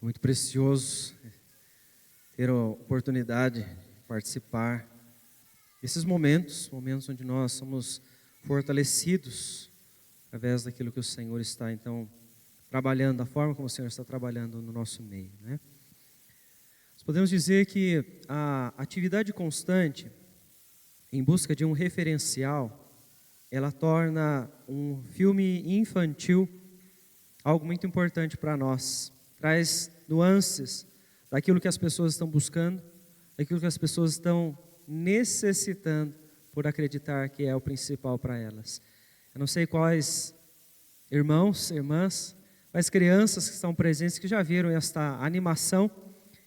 Muito precioso ter a oportunidade de participar desses momentos onde nós somos fortalecidos através daquilo que o Senhor está, então, trabalhando, da forma como o Senhor está trabalhando no nosso meio, né? Nós podemos dizer que a atividade constante em busca de um referencial, ela torna um filme infantil algo muito importante para nós. Traz nuances daquilo que as pessoas estão buscando, daquilo que as pessoas estão necessitando por acreditar que é o principal para elas. Eu não sei quais irmãos, irmãs, mas crianças que estão presentes que já viram esta animação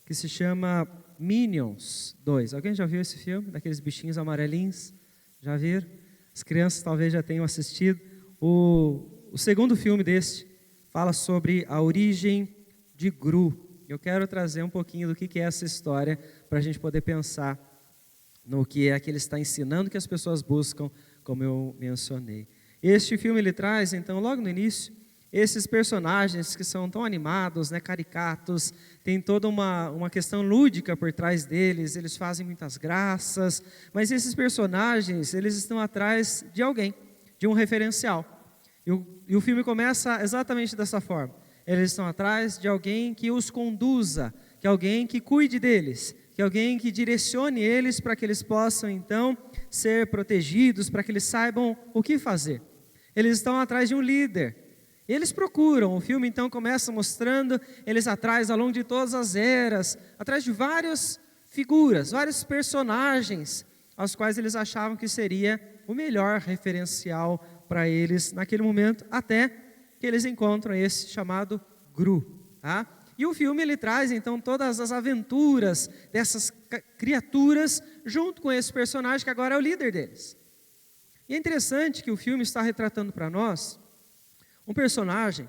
que se chama Minions 2. Alguém já viu esse filme? Daqueles bichinhos amarelinhos? Já viram? As crianças talvez já tenham assistido. O segundo filme deste fala sobre a origem de Gru. Eu quero trazer um pouquinho do que é essa história para a gente poder pensar no que é que ele está ensinando, que as pessoas buscam, como eu mencionei. Este filme ele traz, então, logo no início, esses personagens que são tão animados, né, caricatos, tem toda uma questão lúdica por trás deles, eles fazem muitas graças, mas esses personagens, eles estão atrás de alguém, de um referencial. E o filme começa exatamente dessa forma. Eles estão atrás de alguém que os conduza, que alguém que cuide deles, que alguém que direcione eles para que eles possam, então, ser protegidos, para que eles saibam o que fazer. Eles estão atrás de um líder. Eles procuram, o filme então começa mostrando eles atrás, ao longo de todas as eras, atrás de várias figuras, vários personagens, aos quais eles achavam que seria o melhor referencial para eles naquele momento, até que eles encontram esse chamado Gru, tá? E o filme ele traz então todas as aventuras dessas criaturas junto com esse personagem que agora é o líder deles. E é interessante que o filme está retratando para nós um personagem,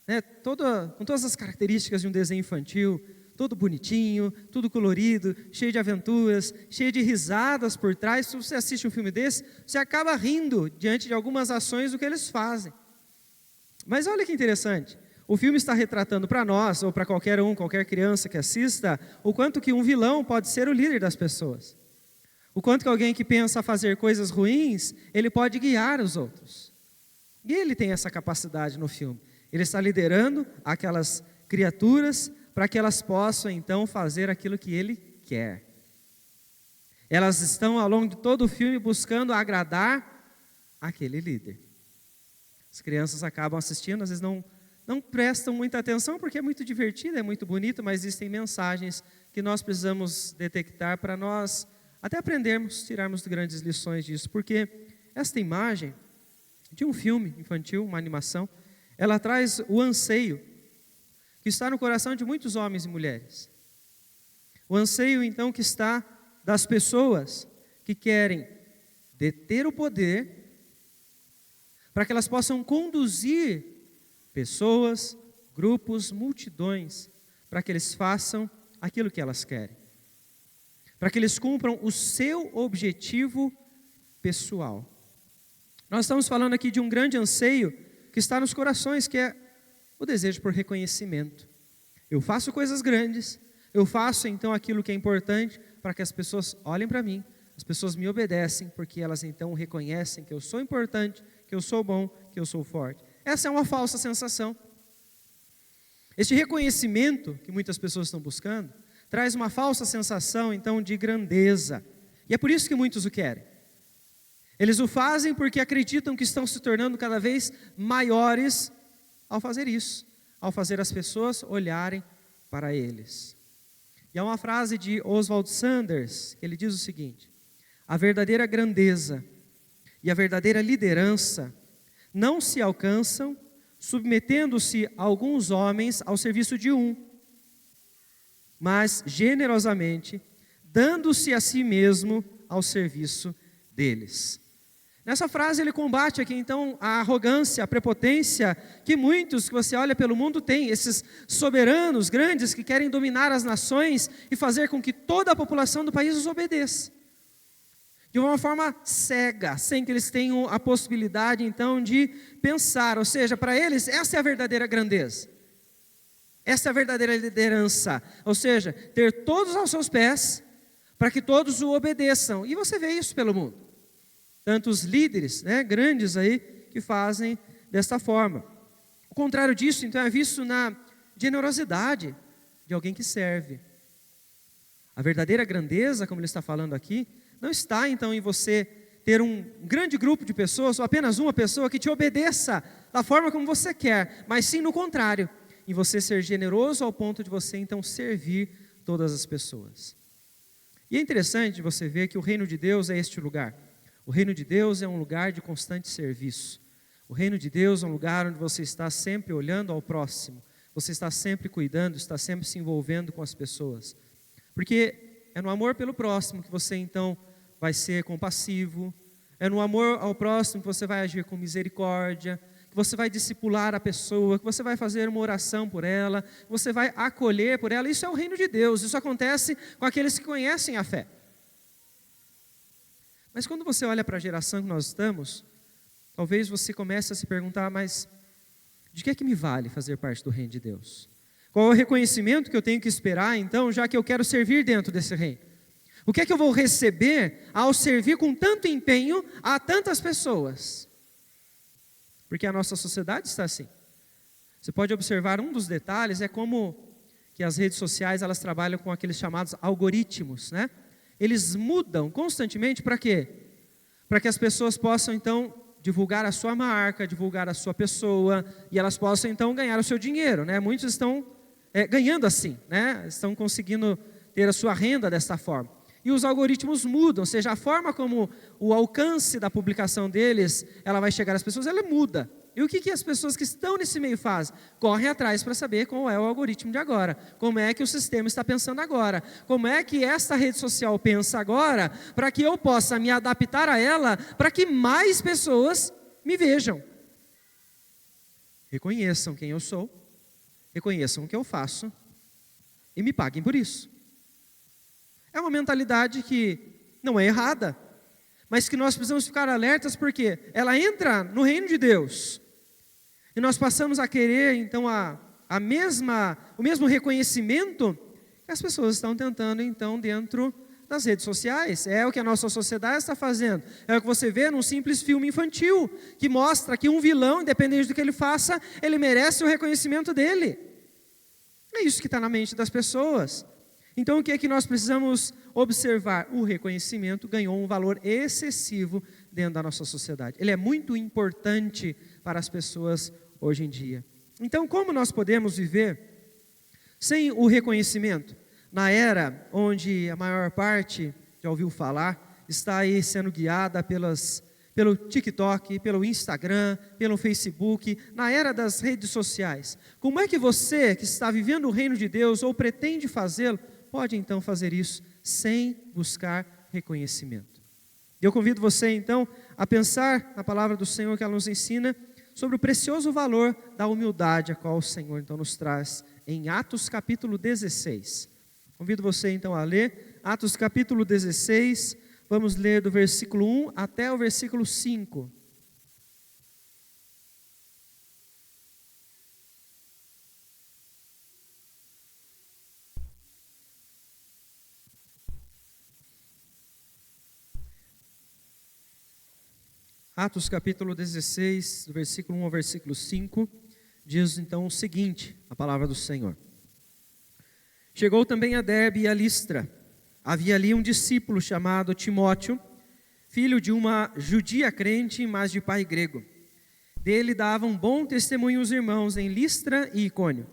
né, com todas as características de um desenho infantil, todo bonitinho, tudo colorido, cheio de aventuras, cheio de risadas por trás. Se você assiste um filme desse, você acaba rindo diante de algumas ações do que eles fazem. Mas olha que interessante, o filme está retratando para nós, ou para qualquer criança que assista, o quanto que um vilão pode ser o líder das pessoas. O quanto que alguém que pensa fazer coisas ruins, ele pode guiar os outros. E ele tem essa capacidade no filme. Ele está liderando aquelas criaturas para que elas possam então fazer aquilo que ele quer. Elas estão ao longo de todo o filme buscando agradar aquele líder. As crianças acabam assistindo, às vezes não prestam muita atenção porque é muito divertido, é muito bonito, mas existem mensagens que nós precisamos detectar para nós até aprendermos, tirarmos grandes lições disso. Porque esta imagem de um filme infantil, uma animação, ela traz o anseio que está no coração de muitos homens e mulheres. O anseio, então, que está das pessoas que querem deter o poder para que elas possam conduzir pessoas, grupos, multidões, para que eles façam aquilo que elas querem. Para que eles cumpram o seu objetivo pessoal. Nós estamos falando aqui de um grande anseio que está nos corações, que é o desejo por reconhecimento. Eu faço coisas grandes, eu faço então aquilo que é importante para que as pessoas olhem para mim, as pessoas me obedecem, porque elas então reconhecem que eu sou importante, que eu sou bom, que eu sou forte. Essa é uma falsa sensação. Este reconhecimento que muitas pessoas estão buscando, traz uma falsa sensação então de grandeza. E é por isso que muitos o querem. Eles o fazem porque acreditam que estão se tornando cada vez maiores ao fazer isso, ao fazer as pessoas olharem para eles. E há uma frase de Oswald Sanders, que ele diz o seguinte: a verdadeira grandeza e a verdadeira liderança não se alcançam submetendo-se alguns homens ao serviço de um, mas generosamente dando-se a si mesmo ao serviço deles. Nessa frase ele combate aqui então a arrogância, a prepotência que muitos que você olha pelo mundo têm, esses soberanos grandes que querem dominar as nações e fazer com que toda a população do país os obedeça. De uma forma cega, sem que eles tenham a possibilidade então de pensar, ou seja, para eles essa é a verdadeira grandeza. Essa é a verdadeira liderança, ou seja, ter todos aos seus pés, para que todos o obedeçam. E você vê isso pelo mundo. Tantos líderes, grandes aí, que fazem desta forma. O contrário disso, então, é visto na generosidade de alguém que serve. A verdadeira grandeza, como ele está falando aqui, não está então em você ter um grande grupo de pessoas, ou apenas uma pessoa que te obedeça da forma como você quer, mas sim no contrário, em você ser generoso ao ponto de você então servir todas as pessoas. E é interessante você ver que o reino de Deus é este lugar. O reino de Deus é um lugar de constante serviço. O reino de Deus é um lugar onde você está sempre olhando ao próximo, você está sempre cuidando, está sempre se envolvendo com as pessoas. Porque é no amor pelo próximo que você então vai ser compassivo, é no amor ao próximo que você vai agir com misericórdia, que você vai discipular a pessoa, que você vai fazer uma oração por ela, que você vai acolher por ela. Isso é o reino de Deus, isso acontece com aqueles que conhecem a fé. Mas quando você olha para a geração que nós estamos, talvez você comece a se perguntar, mas de que é que me vale fazer parte do reino de Deus? Qual é o reconhecimento que eu tenho que esperar, então, já que eu quero servir dentro desse reino? O que é que eu vou receber ao servir com tanto empenho a tantas pessoas? Porque a nossa sociedade está assim. Você pode observar um dos detalhes, é como que as redes sociais, elas trabalham com aqueles chamados algoritmos, Eles mudam constantemente para quê? Para que as pessoas possam, então, divulgar a sua marca, divulgar a sua pessoa, e elas possam, então, ganhar o seu dinheiro, Muitos estão ganhando assim, Estão conseguindo ter a sua renda dessa forma. E os algoritmos mudam, ou seja, a forma como o alcance da publicação deles, ela vai chegar às pessoas, ela muda. E o que as pessoas que estão nesse meio fazem? Correm atrás para saber qual é o algoritmo de agora, como é que o sistema está pensando agora, como é que esta rede social pensa agora, para que eu possa me adaptar a ela, para que mais pessoas me vejam. Reconheçam quem eu sou, reconheçam o que eu faço e me paguem por isso. É uma mentalidade que não é errada, mas que nós precisamos ficar alertas porque ela entra no reino de Deus. E nós passamos a querer, então, o mesmo reconhecimento que as pessoas estão tentando, então, dentro das redes sociais. É o que a nossa sociedade está fazendo. É o que você vê num simples filme infantil, que mostra que um vilão, independente do que ele faça, ele merece o reconhecimento dele. É isso que está na mente das pessoas. Então, o que é que nós precisamos observar? O reconhecimento ganhou um valor excessivo dentro da nossa sociedade. Ele é muito importante para as pessoas hoje em dia. Então, como nós podemos viver sem o reconhecimento? Na era onde a maior parte, já ouviu falar, está aí sendo guiada pelo TikTok, pelo Instagram, pelo Facebook, na era das redes sociais. Como é que você, que está vivendo o reino de Deus, ou pretende fazê-lo, pode então fazer isso sem buscar reconhecimento? Eu convido você então a pensar na palavra do Senhor que ela nos ensina sobre o precioso valor da humildade a qual o Senhor então nos traz em Atos capítulo 16. Convido você então a ler Atos capítulo 16, vamos ler do versículo 1 até o versículo 5. Atos capítulo 16, do versículo 1 ao versículo 5, diz então o seguinte, a palavra do Senhor. Chegou também a Derbe e a Listra. Havia ali um discípulo chamado Timóteo, filho de uma judia crente, mas de pai grego. Dele davam bom testemunho os irmãos em Listra e Icônio.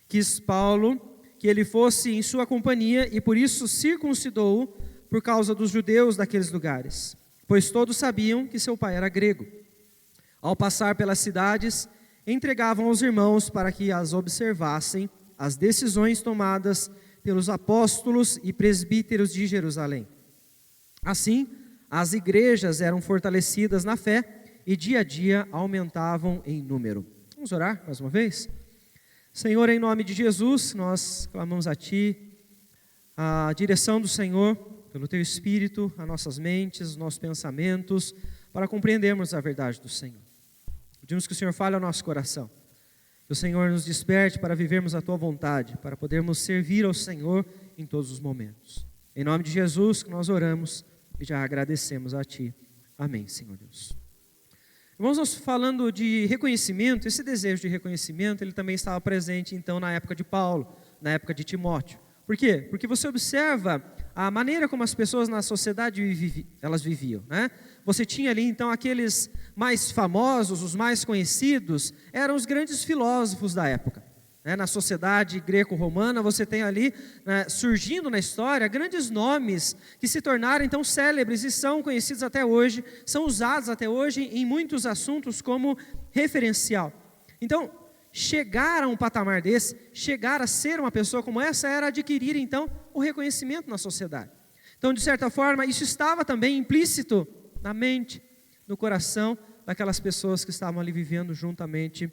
Quis Paulo que ele fosse em sua companhia e por isso circuncidou-o por causa dos judeus daqueles lugares, pois todos sabiam que seu pai era grego. Ao passar pelas cidades, entregavam aos irmãos para que as observassem as decisões tomadas pelos apóstolos e presbíteros de Jerusalém. Assim, as igrejas eram fortalecidas na fé e dia a dia aumentavam em número. Vamos orar mais uma vez? Senhor, em nome de Jesus, nós clamamos a Ti, a direção do Senhor, pelo Teu Espírito, as nossas mentes, os nossos pensamentos, para compreendermos a verdade do Senhor. Pedimos que o Senhor fale ao nosso coração, Que o Senhor nos desperte para vivermos a Tua vontade, para podermos servir ao Senhor em todos os momentos. Em nome de Jesus que nós oramos e já agradecemos a Ti. Amém, Senhor Deus. Irmãos, nós falando de reconhecimento, esse desejo de reconhecimento, ele também estava presente então na época de Paulo, na época de Timóteo. Por quê? Porque você observa a maneira como as pessoas na sociedade elas viviam, né? Você tinha ali então aqueles mais famosos, os mais conhecidos, eram os grandes filósofos da época. Na sociedade greco-romana, você tem ali, surgindo na história, grandes nomes que se tornaram então célebres e são conhecidos até hoje, são usados até hoje em muitos assuntos como referencial. Então, chegar a um patamar desse, chegar a ser uma pessoa como essa, era adquirir então o reconhecimento na sociedade. Então, de certa forma, isso estava também implícito na mente, no coração daquelas pessoas que estavam ali vivendo juntamente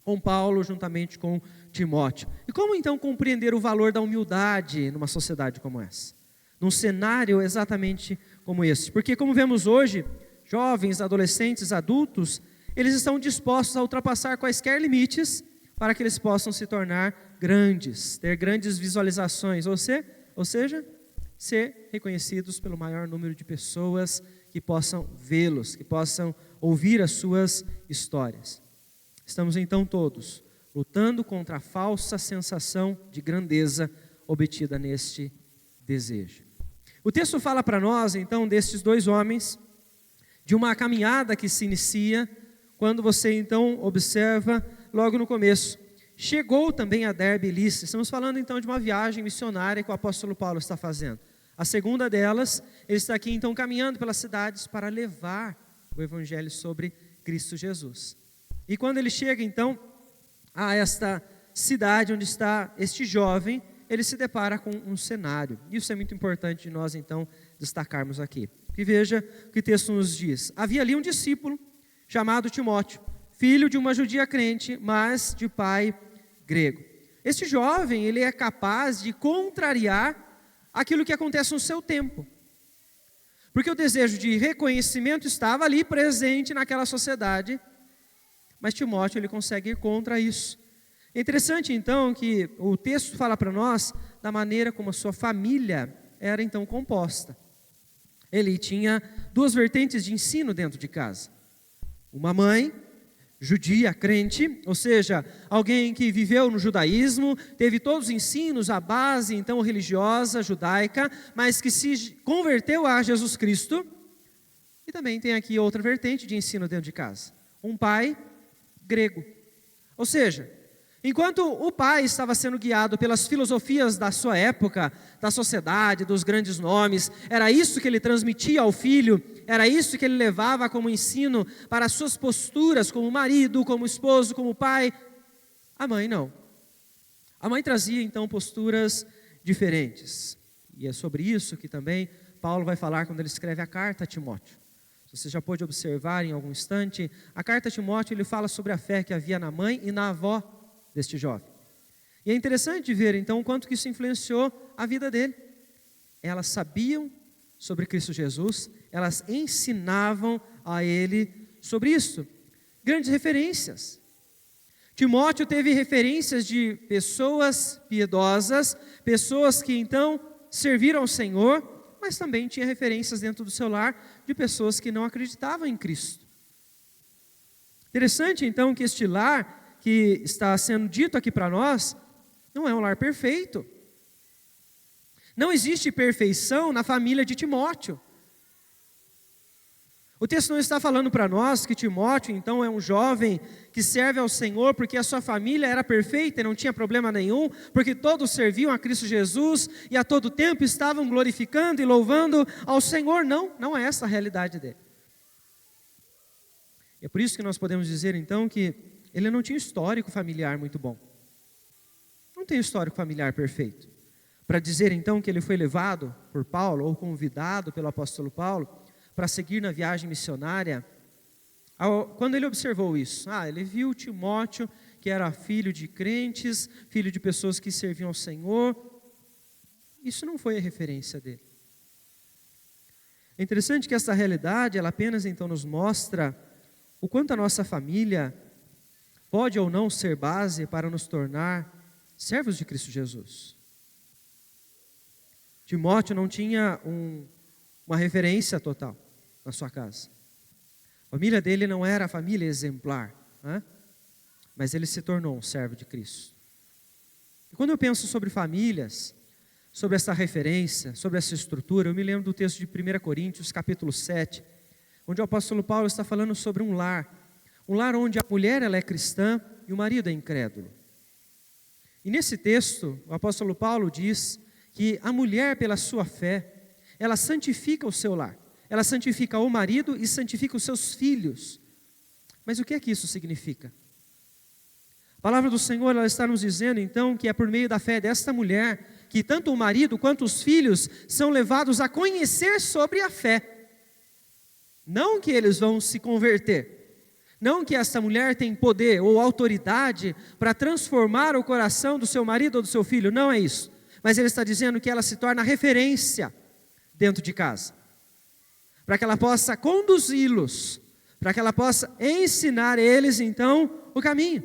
com Paulo, juntamente com Timóteo. E como então compreender o valor da humildade numa sociedade como essa? Num cenário exatamente como esse? Porque como vemos hoje, jovens, adolescentes, adultos, eles estão dispostos a ultrapassar quaisquer limites para que eles possam se tornar grandes, ter grandes visualizações, ou seja, ser reconhecidos pelo maior número de pessoas que possam vê-los, que possam ouvir as suas histórias. Estamos então todos lutando contra a falsa sensação de grandeza obtida neste desejo. O texto fala para nós então destes dois homens, de uma caminhada que se inicia, quando você então observa logo no começo. Chegou também a Derbe e Listra. Estamos falando então de uma viagem missionária que o apóstolo Paulo está fazendo. A segunda delas, ele está aqui então caminhando pelas cidades para levar o evangelho sobre Cristo Jesus. E quando ele chega então a esta cidade onde está este jovem, ele se depara com um cenário. Isso é muito importante de nós então destacarmos aqui. E veja o que o texto nos diz. Havia ali um discípulo chamado Timóteo, filho de uma judia crente, mas de pai grego. Este jovem, ele é capaz de contrariar aquilo que acontece no seu tempo. Porque o desejo de reconhecimento estava ali presente naquela sociedade, mas Timóteo ele consegue ir contra isso. É interessante então que o texto fala para nós da maneira como a sua família era então composta. Ele tinha duas vertentes de ensino dentro de casa. Uma mãe judia, crente, ou seja, alguém que viveu no judaísmo, teve todos os ensinos, a base então religiosa, judaica, mas que se converteu a Jesus Cristo. E também tem aqui outra vertente de ensino dentro de casa. Um pai grego. Ou seja, enquanto o pai estava sendo guiado pelas filosofias da sua época, da sociedade, dos grandes nomes, era isso que ele transmitia ao filho, era isso que ele levava como ensino para as suas posturas como marido, como esposo, como pai. A mãe não. A mãe trazia então posturas diferentes. E é sobre isso que também Paulo vai falar quando ele escreve a carta a Timóteo. Você já pôde observar em algum instante, a carta a Timóteo ele fala sobre a fé que havia na mãe e na avó deste jovem. E é interessante ver então o quanto que isso influenciou a vida dele. Elas sabiam sobre Cristo Jesus, elas ensinavam a ele sobre isso. Grandes referências. Timóteo teve referências de pessoas piedosas, pessoas que então serviram ao Senhor, mas também tinha referências dentro do seu lar de pessoas que não acreditavam em Cristo. Interessante então que este lar que está sendo dito aqui para nós, não é um lar perfeito. Não existe perfeição na família de Timóteo. O texto não está falando para nós que Timóteo, então, é um jovem que serve ao Senhor porque a sua família era perfeita e não tinha problema nenhum, porque todos serviam a Cristo Jesus e a todo tempo estavam glorificando e louvando ao Senhor. Não, não é essa a realidade dele. E é por isso que nós podemos dizer, então, que ele não tinha histórico familiar muito bom. Não tem histórico familiar perfeito. Para dizer, então, que ele foi levado por Paulo ou convidado pelo apóstolo Paulo para seguir na viagem missionária, quando ele observou isso, ele viu Timóteo, que era filho de crentes, filho de pessoas que serviam ao Senhor. Isso não foi a referência dele. É interessante que essa realidade, ela apenas então nos mostra o quanto a nossa família pode ou não ser base para nos tornar servos de Cristo Jesus. Timóteo não tinha uma referência total na sua casa. A família dele não era a família exemplar, né? Mas ele se tornou um servo de Cristo. E quando eu penso sobre famílias, sobre essa referência, sobre essa estrutura, eu me lembro do texto de 1 Coríntios, capítulo 7, onde o apóstolo Paulo está falando sobre um lar onde a mulher ela é cristã e o marido é incrédulo. E nesse texto, o apóstolo Paulo diz que a mulher, pela sua fé, ela santifica o seu lar, ela santifica o marido e santifica os seus filhos. Mas o que é que isso significa? A palavra do Senhor ela está nos dizendo então que é por meio da fé desta mulher que tanto o marido quanto os filhos são levados a conhecer sobre a fé. Não que eles vão se converter, não que esta mulher tem poder ou autoridade para transformar o coração do seu marido ou do seu filho, não é isso. Mas ele está dizendo que ela se torna referência dentro de casa, para que ela possa conduzi-los, para que ela possa ensinar eles então o caminho.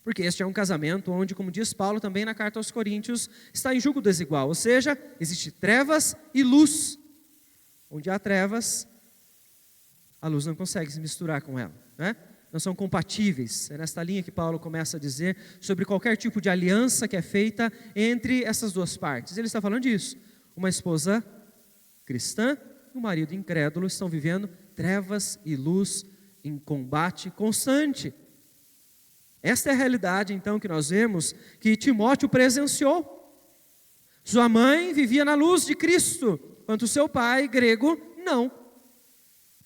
Porque este é um casamento onde, como diz Paulo também na carta aos Coríntios, está em julgo desigual, ou seja, existe trevas e luz. Onde há trevas, a luz não consegue se misturar com ela, né? Não são compatíveis. É nesta linha que Paulo começa a dizer sobre qualquer tipo de aliança que é feita entre essas duas partes. Ele está falando disso. Uma esposa cristã e um marido incrédulo estão vivendo trevas e luz em combate constante. Esta é a realidade, então, que nós vemos que Timóteo presenciou. Sua mãe vivia na luz de Cristo, enquanto seu pai, grego, não.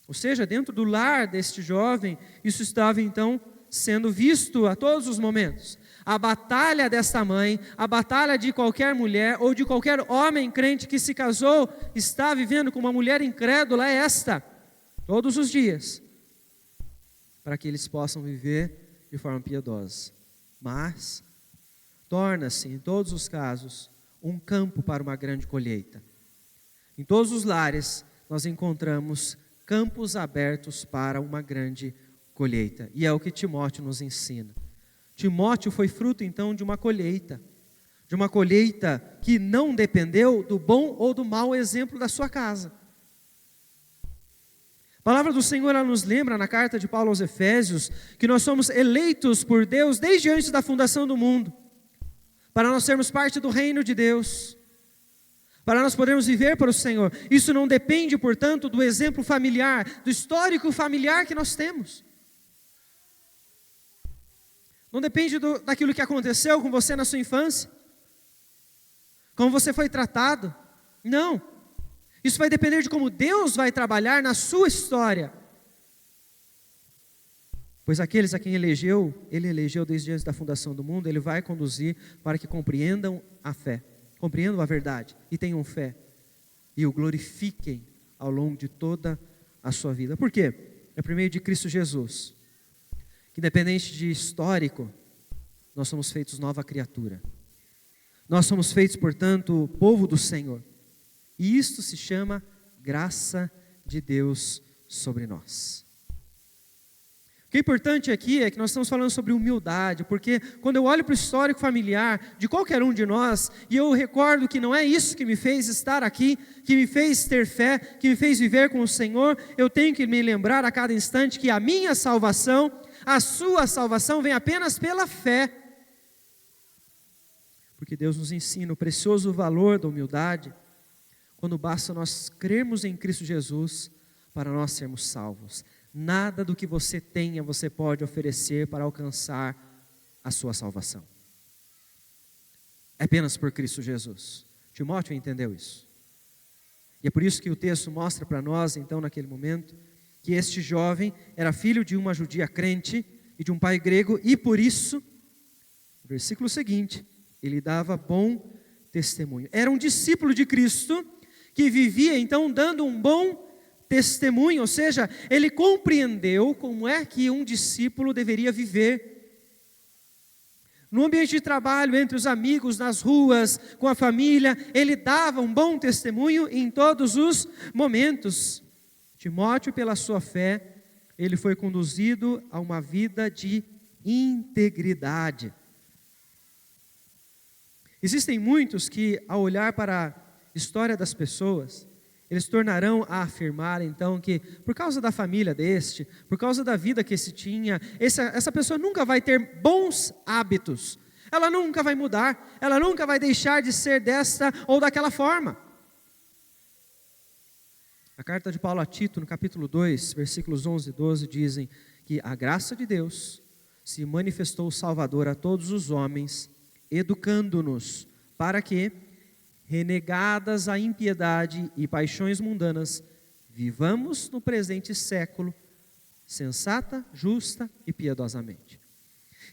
Ou seja, dentro do lar deste jovem, isso estava, então, sendo visto a todos os momentos. A batalha desta mãe, a batalha de qualquer mulher ou de qualquer homem crente que se casou, está vivendo com uma mulher incrédula, é esta, todos os dias, para que eles possam viver de forma piedosa, mas torna-se, em todos os casos, um campo para uma grande colheita. Em todos os lares, nós encontramos campos abertos para uma grande colheita, e é o que Timóteo nos ensina. Timóteo foi fruto, então, de uma colheita que não dependeu do bom ou do mau exemplo da sua casa. A palavra do Senhor ela nos lembra na carta de Paulo aos Efésios que nós somos eleitos por Deus desde antes da fundação do mundo, para nós sermos parte do reino de Deus, para nós podermos viver para o Senhor. Isso não depende, portanto, do exemplo familiar, do histórico familiar que nós temos. Não depende daquilo que aconteceu com você na sua infância, como você foi tratado. Não. Isso vai depender de como Deus vai trabalhar na sua história. Pois aqueles a quem Ele elegeu desde antes da fundação do mundo, Ele vai conduzir para que compreendam a fé, compreendam a verdade e tenham fé e o glorifiquem ao longo de toda a sua vida. Por quê? É por meio de Cristo Jesus, que independente de histórico, nós somos feitos nova criatura. Nós somos feitos, portanto, povo do Senhor. E isto se chama graça de Deus sobre nós. O que é importante aqui é que nós estamos falando sobre humildade, porque quando eu olho para o histórico familiar de qualquer um de nós, e eu recordo que não é isso que me fez estar aqui, que me fez ter fé, que me fez viver com o Senhor, eu tenho que me lembrar a cada instante que a minha salvação, a sua salvação vem apenas pela fé. Porque Deus nos ensina o precioso valor da humildade, quando basta nós crermos em Cristo Jesus para nós sermos salvos. Nada do que você tenha você pode oferecer para alcançar a sua salvação. É apenas por Cristo Jesus. Timóteo entendeu isso. E é por isso que o texto mostra para nós, então, naquele momento, que este jovem era filho de uma judia crente e de um pai grego, e por isso, no versículo seguinte, ele dava bom testemunho. Era um discípulo de Cristo, que vivia então dando um bom testemunho, ou seja, ele compreendeu como é que um discípulo deveria viver. No ambiente de trabalho, entre os amigos, nas ruas, com a família, ele dava um bom testemunho em todos os momentos. Timóteo, pela sua fé, ele foi conduzido a uma vida de integridade. Existem muitos que, ao olhar para a história das pessoas, eles tornarão a afirmar, então, que por causa da família deste, por causa da vida que esse tinha, essa pessoa nunca vai ter bons hábitos, ela nunca vai mudar, ela nunca vai deixar de ser desta ou daquela forma. A carta de Paulo a Tito, no capítulo 2, versículos 11 e 12, dizem que a graça de Deus se manifestou salvadora a todos os homens, educando-nos para que, renegadas a impiedade e paixões mundanas, vivamos no presente século, sensata, justa e piedosamente.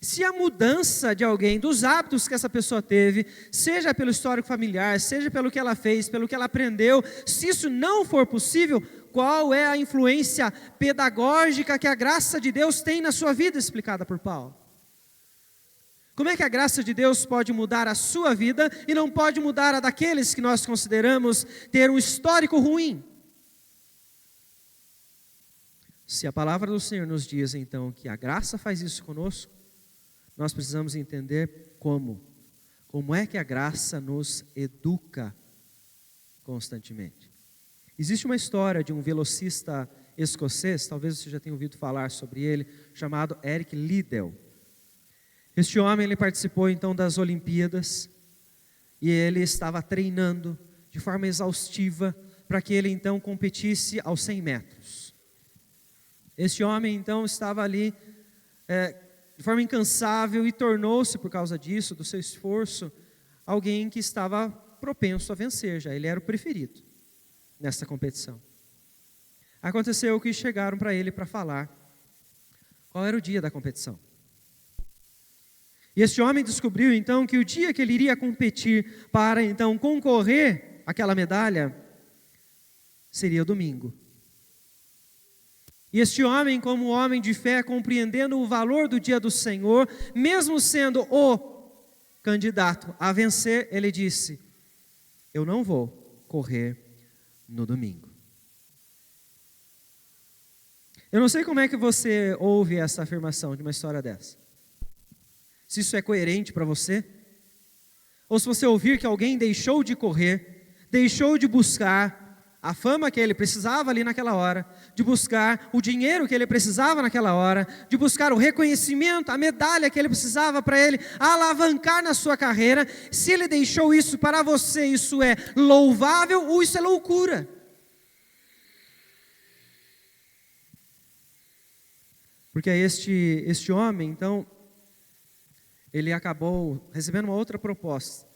Se a mudança de alguém, dos hábitos que essa pessoa teve, seja pelo histórico familiar, seja pelo que ela fez, pelo que ela aprendeu, se isso não for possível, qual é a influência pedagógica que a graça de Deus tem na sua vida, explicada por Paulo? Como é que a graça de Deus pode mudar a sua vida e não pode mudar a daqueles que nós consideramos ter um histórico ruim? Se a palavra do Senhor nos diz então que a graça faz isso conosco, nós precisamos entender como. Como é que a graça nos educa constantemente? Existe uma história de um velocista escocês, talvez você já tenha ouvido falar sobre ele, chamado Eric Liddell. Este homem, ele participou então das Olimpíadas e ele estava treinando de forma exaustiva para que ele então competisse aos 100 metros. Este homem então estava ali de forma incansável e tornou-se, por causa disso, do seu esforço, alguém que estava propenso a vencer já, ele era o preferido nessa competição. Aconteceu que chegaram para ele para falar qual era o dia da competição. E este homem descobriu então que o dia que ele iria competir para então concorrer àquela medalha seria o domingo. E este homem, como homem de fé, compreendendo o valor do dia do Senhor, mesmo sendo o candidato a vencer, ele disse: eu não vou correr no domingo. Eu não sei como é que você ouve essa afirmação de uma história dessa. Se isso é coerente para você, ou se você ouvir que alguém deixou de correr, deixou de buscar a fama que ele precisava ali naquela hora, de buscar o dinheiro que ele precisava naquela hora, de buscar o reconhecimento, a medalha que ele precisava para ele alavancar na sua carreira, se ele deixou isso para você, isso é louvável ou isso é loucura? Porque este homem, então, ele acabou recebendo uma outra proposta,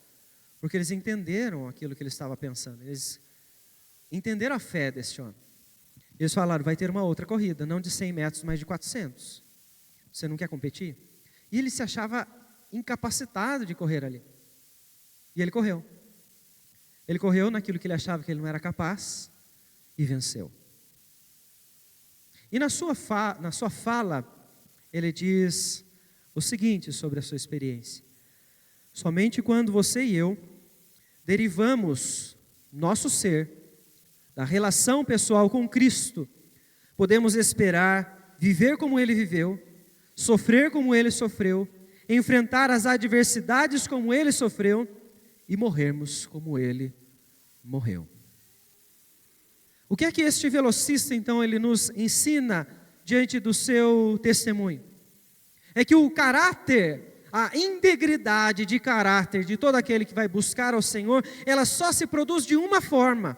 porque eles entenderam aquilo que ele estava pensando, eles entenderam a fé desse homem. Eles falaram: vai ter uma outra corrida, não de 100 metros, mas de 400. Você não quer competir? E ele se achava incapacitado de correr ali. E ele correu. Ele correu naquilo que ele achava que ele não era capaz e venceu. E na sua fala, ele diz o seguinte sobre a sua experiência: somente quando você e eu derivamos nosso ser da relação pessoal com Cristo, podemos esperar viver como Ele viveu, sofrer como Ele sofreu, enfrentar as adversidades como Ele sofreu e morrermos como Ele morreu. O que é que este velocista então ele nos ensina diante do seu testemunho? É que o caráter, a integridade de caráter de todo aquele que vai buscar ao Senhor, ela só se produz de uma forma: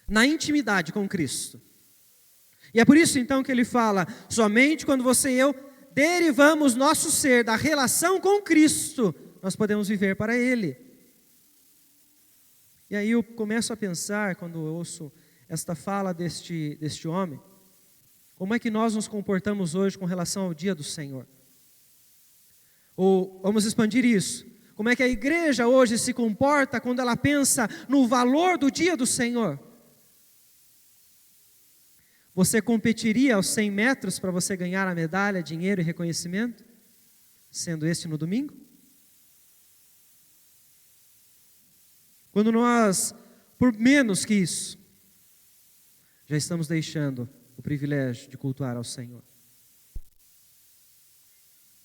na intimidade com Cristo. E é por isso então que ele fala: somente quando você e eu derivamos nosso ser da relação com Cristo, nós podemos viver para Ele. E aí eu começo a pensar, quando eu ouço esta fala deste homem, como é que nós nos comportamos hoje com relação ao dia do Senhor? Ou vamos expandir isso: como é que a igreja hoje se comporta quando ela pensa no valor do dia do Senhor? Você competiria aos 100 metros para você ganhar a medalha, dinheiro e reconhecimento, sendo este no domingo? Quando nós, por menos que isso, já estamos deixando o privilégio de cultuar ao Senhor.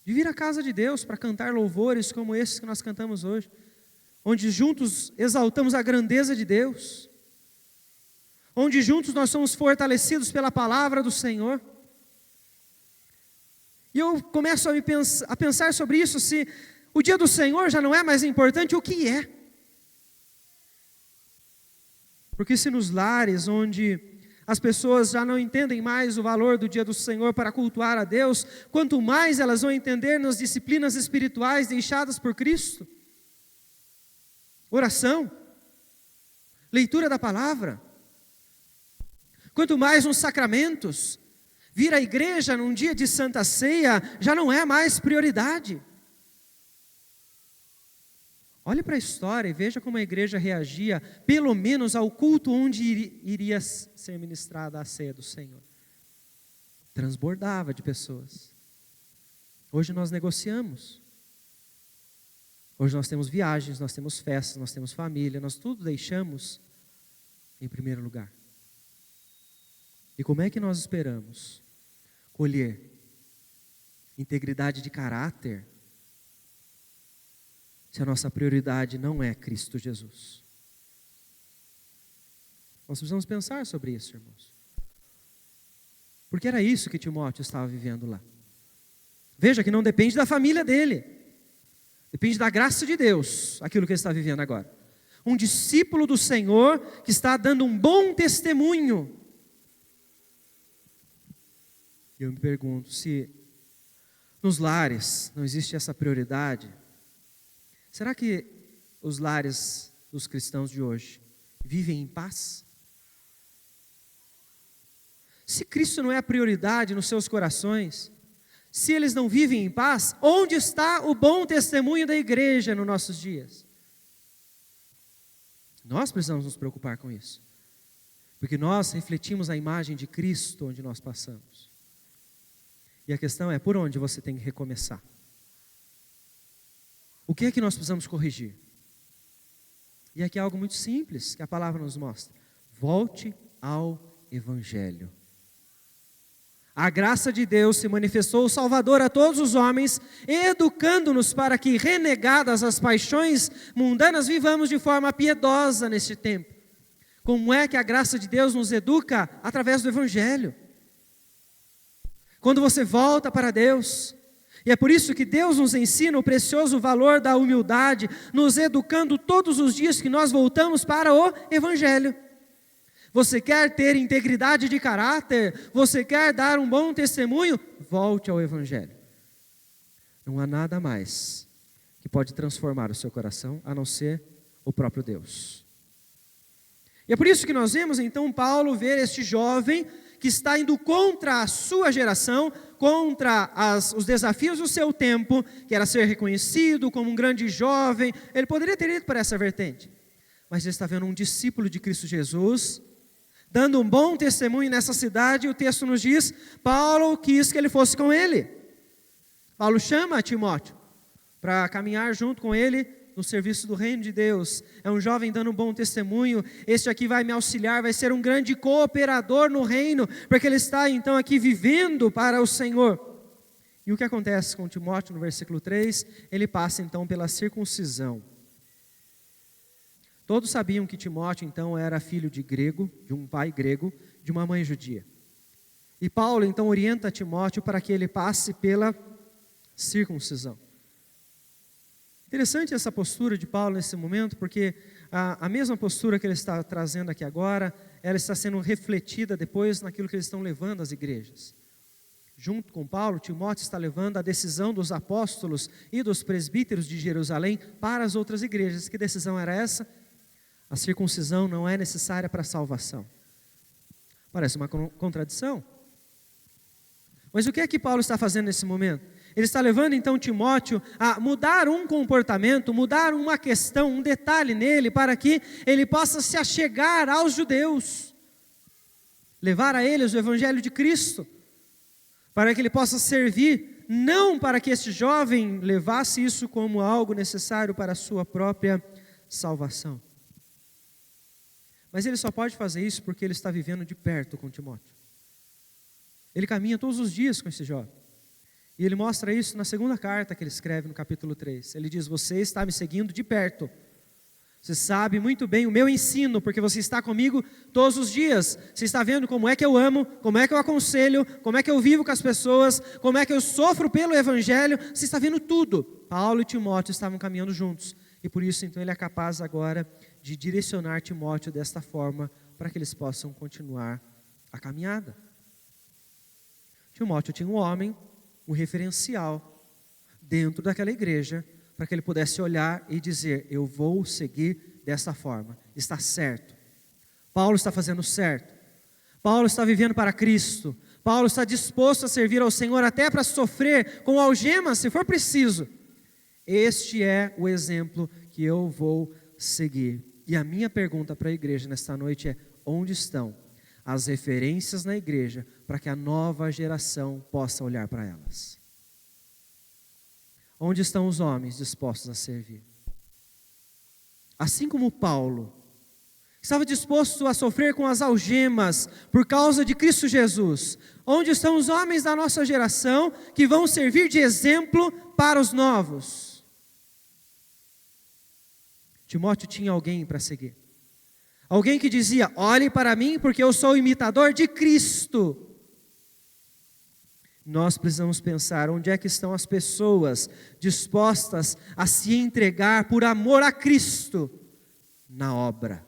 de vir à casa de Deus para cantar louvores como esses que nós cantamos hoje, onde juntos exaltamos a grandeza de Deus, onde juntos nós somos fortalecidos pela palavra do Senhor. E eu começo a pensar sobre isso, se o dia do Senhor já não é mais importante, o que é? Porque se nos lares onde as pessoas já não entendem mais o valor do dia do Senhor para cultuar a Deus, quanto mais elas vão entender nas disciplinas espirituais deixadas por Cristo. Oração, leitura da palavra, quanto mais nos sacramentos. Vir à igreja num dia de Santa Ceia já não é mais prioridade. Olhe para a história e veja como a igreja reagia, pelo menos ao culto onde iria ser ministrada a ceia do Senhor. Transbordava de pessoas. Hoje nós negociamos. Hoje nós temos viagens, nós temos festas, nós temos família, nós tudo deixamos em primeiro lugar. E como é que nós esperamos colher integridade de caráter se a nossa prioridade não é Cristo Jesus? Nós precisamos pensar sobre isso, irmãos. Porque era isso que Timóteo estava vivendo lá. Veja que não depende da família dele. Depende da graça de Deus, aquilo que ele está vivendo agora. Um discípulo do Senhor que está dando um bom testemunho. E eu me pergunto, se nos lares não existe essa prioridade, será que os lares dos cristãos de hoje vivem em paz? Se Cristo não é a prioridade nos seus corações, se eles não vivem em paz, onde está o bom testemunho da igreja nos nossos dias? Nós precisamos nos preocupar com isso, porque nós refletimos a imagem de Cristo onde nós passamos. E a questão é, por onde você tem que recomeçar? O que é que nós precisamos corrigir? E aqui é algo muito simples que a palavra nos mostra. Volte ao Evangelho. A graça de Deus se manifestou Salvador a todos os homens, educando-nos para que, renegadas as paixões mundanas, vivamos de forma piedosa neste tempo. Como é que a graça de Deus nos educa? Através do Evangelho. Quando você volta para Deus, e é por isso que Deus nos ensina o precioso valor da humildade, nos educando todos os dias que nós voltamos para o Evangelho. Você quer ter integridade de caráter? Você quer dar um bom testemunho? Volte ao Evangelho. Não há nada mais que pode transformar o seu coração, a não ser o próprio Deus. E é por isso que nós vemos então Paulo ver este jovem que está indo contra a sua geração, contra os desafios do seu tempo, que era ser reconhecido como um grande jovem. Ele poderia ter ido para essa vertente, mas ele está vendo um discípulo de Cristo Jesus, dando um bom testemunho nessa cidade, e o texto nos diz, Paulo quis que ele fosse com ele. Paulo chama Timóteo para caminhar junto com ele no serviço do reino de Deus. É um jovem dando um bom testemunho. Este aqui vai me auxiliar, vai ser um grande cooperador no reino, porque ele está então aqui vivendo para o Senhor. E o que acontece com Timóteo no versículo 3? Ele passa então pela circuncisão. Todos sabiam que Timóteo então era filho de grego, de um pai grego, de uma mãe judia. E Paulo então orienta Timóteo para que ele passe pela circuncisão. Interessante essa postura de Paulo nesse momento, porque a mesma postura que ele está trazendo aqui agora, ela está sendo refletida depois naquilo que eles estão levando às igrejas. Junto com Paulo, Timóteo está levando a decisão dos apóstolos e dos presbíteros de Jerusalém para as outras igrejas. Que decisão era essa? A circuncisão não é necessária para a salvação. Parece uma contradição. Mas o que é que Paulo está fazendo nesse momento? Ele está levando então Timóteo a mudar um comportamento, mudar uma questão, um detalhe nele, para que ele possa se achegar aos judeus, levar a eles o Evangelho de Cristo, para que ele possa servir, não para que este jovem levasse isso como algo necessário para a sua própria salvação. Mas ele só pode fazer isso porque ele está vivendo de perto com Timóteo. Ele caminha todos os dias com esse jovem. E ele mostra isso na segunda carta que ele escreve no capítulo 3. Ele diz: você está me seguindo de perto. Você sabe muito bem o meu ensino, porque você está comigo todos os dias. Você está vendo como é que eu amo, como é que eu aconselho, como é que eu vivo com as pessoas, como é que eu sofro pelo Evangelho. Você está vendo tudo. Paulo e Timóteo estavam caminhando juntos. E por isso, então, ele é capaz agora de direcionar Timóteo desta forma, para que eles possam continuar a caminhada. Timóteo tinha um homem, um referencial, dentro daquela igreja, para que ele pudesse olhar e dizer: eu vou seguir dessa forma, está certo. Paulo está fazendo certo. Paulo está vivendo para Cristo. Paulo está disposto a servir ao Senhor até para sofrer com algemas, se for preciso. Este é o exemplo que eu vou seguir. E a minha pergunta para a igreja nesta noite é: onde estão as referências na igreja para que a nova geração possa olhar para elas? Onde estão os homens dispostos a servir? Assim como Paulo estava disposto a sofrer com as algemas por causa de Cristo Jesus, onde estão os homens da nossa geração que vão servir de exemplo para os novos? Timóteo tinha alguém para seguir. Alguém que dizia: olhe para mim porque eu sou imitador de Cristo. Nós precisamos pensar onde é que estão as pessoas dispostas a se entregar por amor a Cristo na obra.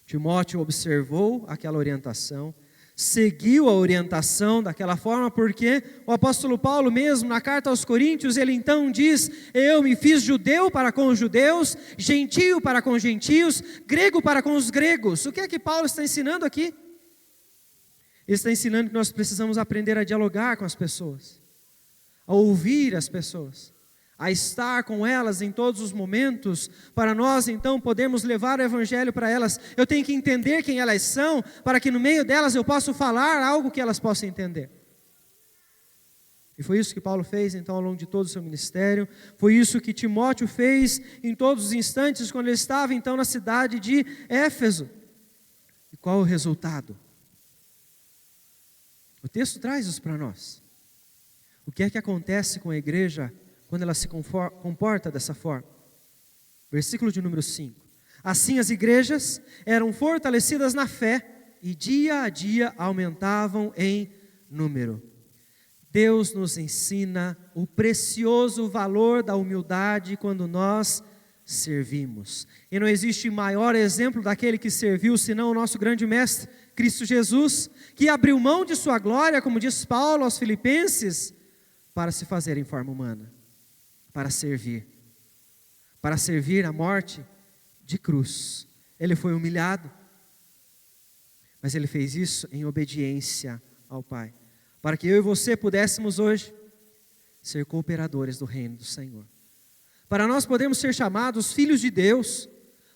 Timóteo observou aquela orientação, seguiu a orientação daquela forma, porque o apóstolo Paulo mesmo, na carta aos Coríntios, ele então diz: eu me fiz judeu para com os judeus, gentio para com os gentios, grego para com os gregos. O que é que Paulo está ensinando aqui? Ele está ensinando que nós precisamos aprender a dialogar com as pessoas, a ouvir as pessoas, a estar com elas em todos os momentos, para nós então podermos levar o Evangelho para elas. Eu tenho que entender quem elas são, para que no meio delas eu possa falar algo que elas possam entender. E foi isso que Paulo fez então ao longo de todo o seu ministério, foi isso que Timóteo fez em todos os instantes, quando ele estava então na cidade de Éfeso. E qual o resultado? O texto traz isso para nós. O que é que acontece com a igreja quando ela se comporta dessa forma? Versículo de número 5. Assim as igrejas eram fortalecidas na fé e dia a dia aumentavam em número. Deus nos ensina o precioso valor da humildade quando nós servimos. E não existe maior exemplo daquele que serviu senão o nosso grande mestre, Cristo Jesus, que abriu mão de sua glória, como diz Paulo aos Filipenses, para se fazer em forma humana, para servir a morte de cruz. Ele foi humilhado, mas ele fez isso em obediência ao Pai, para que eu e você pudéssemos hoje ser cooperadores do reino do Senhor, para nós podermos ser chamados filhos de Deus,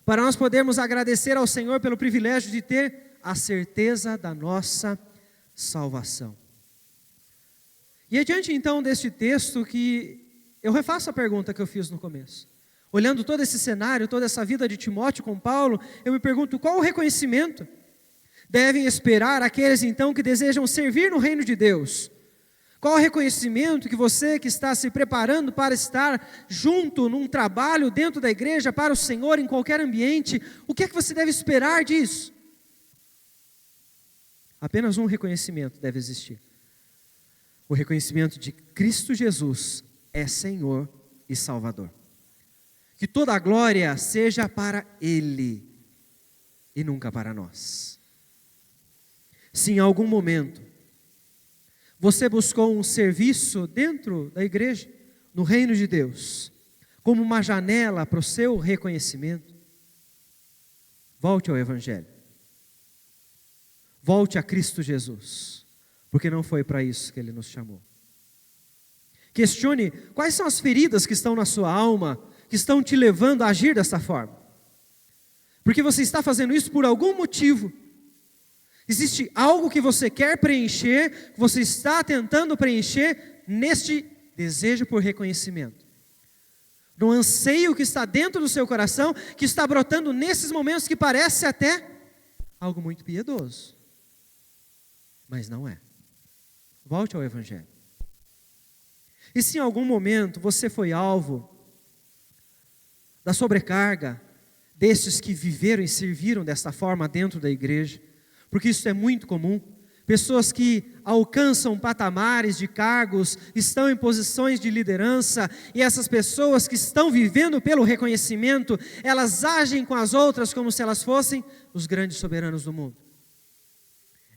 para nós podermos agradecer ao Senhor pelo privilégio de ter a certeza da nossa salvação. E adiante então deste texto, que eu refaço a pergunta que eu fiz no começo. Olhando todo esse cenário, toda essa vida de Timóteo com Paulo, eu me pergunto: qual o reconhecimento devem esperar aqueles então que desejam servir no reino de Deus? Qual o reconhecimento que você que está se preparando para estar junto num trabalho dentro da igreja para o Senhor em qualquer ambiente, o que é que você deve esperar disso? Apenas um reconhecimento deve existir. O reconhecimento de Cristo Jesus é Senhor e Salvador. Que toda a glória seja para Ele e nunca para nós. Se em algum momento você buscou um serviço dentro da igreja, no reino de Deus, como uma janela para o seu reconhecimento, volte ao Evangelho. Volte a Cristo Jesus, porque não foi para isso que Ele nos chamou. Questione quais são as feridas que estão na sua alma, que estão te levando a agir dessa forma. Porque você está fazendo isso por algum motivo. Existe algo que você quer preencher, que você está tentando preencher neste desejo por reconhecimento. No anseio que está dentro do seu coração, que está brotando nesses momentos que parece até algo muito piedoso. Mas não é. Volte ao Evangelho. E se em algum momento você foi alvo da sobrecarga destes que viveram e serviram desta forma dentro da igreja, porque isso é muito comum, pessoas que alcançam patamares de cargos, estão em posições de liderança, e essas pessoas que estão vivendo pelo reconhecimento, elas agem com as outras como se elas fossem os grandes soberanos do mundo.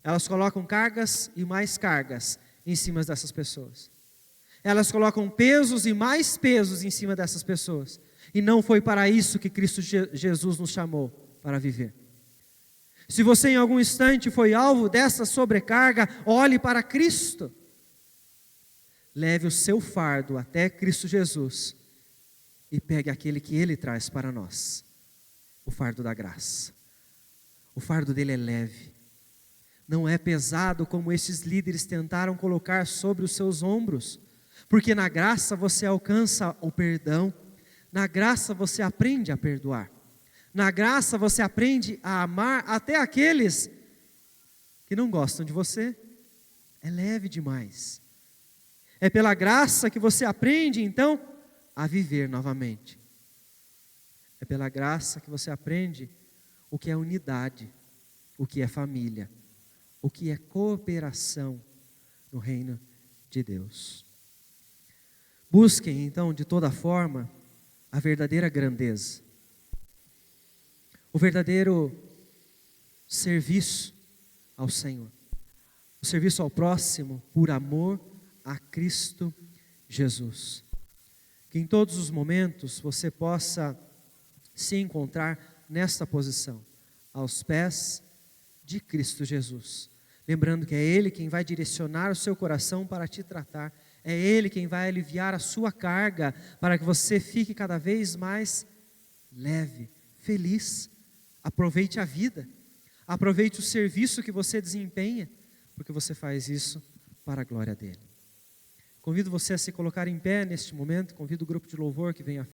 Elas colocam cargas e mais cargas em cima dessas pessoas. Elas colocam pesos e mais pesos em cima dessas pessoas. E não foi para isso que Cristo Jesus nos chamou para viver. Se você em algum instante foi alvo dessa sobrecarga, olhe para Cristo. Leve o seu fardo até Cristo Jesus e pegue aquele que Ele traz para nós, o fardo da graça. O fardo dele é leve, não é pesado como esses líderes tentaram colocar sobre os seus ombros, porque na graça você alcança o perdão, na graça você aprende a perdoar. Na graça você aprende a amar até aqueles que não gostam de você. É leve demais. É pela graça que você aprende, então, a viver novamente. É pela graça que você aprende o que é unidade, o que é família, o que é cooperação no reino de Deus. Busquem, então, de toda forma, a verdadeira grandeza. O verdadeiro serviço ao Senhor, o serviço ao próximo por amor a Cristo Jesus. Que em todos os momentos você possa se encontrar nesta posição, aos pés de Cristo Jesus. Lembrando que é Ele quem vai direcionar o seu coração para te tratar, é Ele quem vai aliviar a sua carga, para que você fique cada vez mais leve, feliz. Aproveite a vida, aproveite o serviço que você desempenha, porque você faz isso para a glória dele. Convido você a se colocar em pé neste momento, convido o grupo de louvor que venha